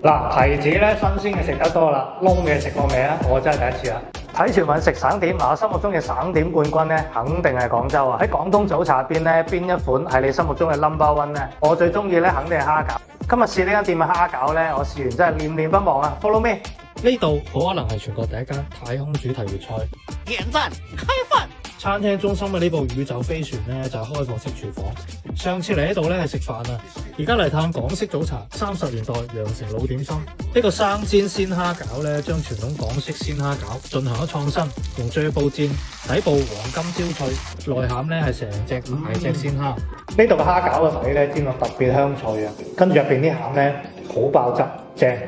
嗱，提子咧新鮮嘅食得多啦，燶嘅食過未啊？我真係第一次啊！睇全民食省點，我心目中嘅省點冠軍咧，肯定係廣州啊！喺廣東早茶入邊咧，邊一款係你心目中嘅 No.1 咧？我最中意咧，肯定係蝦餃。今日試呢間店嘅蝦餃咧，我試完真係念念不忘啊 ！Follow me。呢度好可能係全國第一間太空主題粵菜。點讚開飯。餐廳中心嘅呢部宇宙飛船咧就係開放式廚房。上次嚟呢度咧係食飯啊，而家嚟探港式早茶。30年代羊城老點心呢個生煎鮮蝦餃咧，將傳統港式鮮蝦餃進行咗創新，用啫煲煎，底部黃金焦脆，內餡咧係成隻大隻鮮蝦。呢度嘅蝦餃嘅底咧煎到特別香脆啊，跟住入邊啲餡咧好爆汁，正。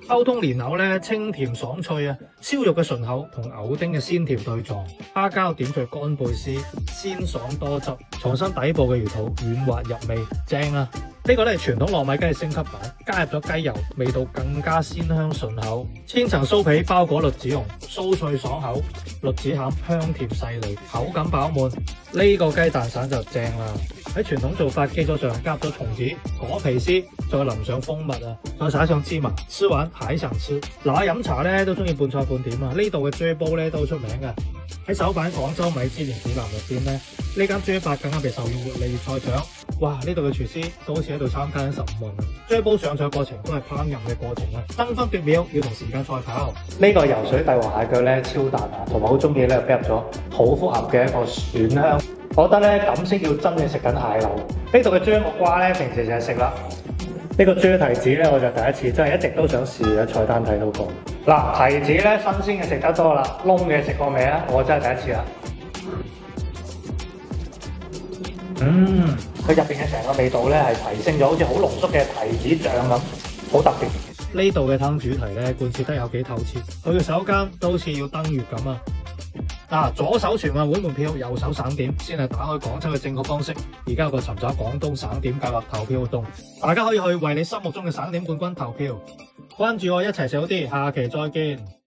溝通蓮藕咧清甜爽脆啊，燒肉嘅醇厚同藕丁嘅鮮甜對撞，蝦膠點綴乾貝絲，鮮爽多汁，藏身底部嘅魚肚軟滑入味，正啊！呢個咧係傳統糯米雞嘅升級版，加入咗雞油，味道更加鮮香醇厚。千層酥皮包裹栗子蓉，酥脆爽口，栗子餡香甜細膩，口感飽滿。呢個雞蛋散就正啦！喺傳統做法基礎上加咗松子、果皮絲，再淋上蜂蜜啊，再撒上芝麻，吃完還想吃。嗱，飲茶咧都中意半菜半點啊！呢度嘅啫煲咧都好出名㗎。喺首版廣州米芝蓮指南入邊咧，呢間啫法更加被授予活力菜獎。哇！呢度嘅廚師都好似喺度參加緊15運啊！啫煲上菜過程都係烹飪嘅過程啊，爭分奪秒要同時間賽跑。呢個游水帝王蟹腳咧超彈啊，同埋好中意咧加入咗好複合嘅一個蒜香。我覺得咧咁先叫真正食緊蟹柳。呢度嘅啫木瓜咧平時就係食啦。呢個啫提子咧我就第一次，真係一直都想試嘅，菜單睇到過。嗱，提子咧新鮮嘅食得多啦，燶嘅食過未啊？我真係第一次啦。佢入邊嘅成個味道咧係提升咗，好似好濃縮嘅提子醬咁，好特別。呢度嘅湯主題咧貫徹得有幾透徹，佢嘅手間都好似要登月咁啊！左手全運會門票，右手省點，先係打開廣州嘅正確方式。而家有個尋找廣東省點計劃投票活動，大家可以去為你心目中嘅省點冠軍投票。關注我一齊食好啲，下期再見。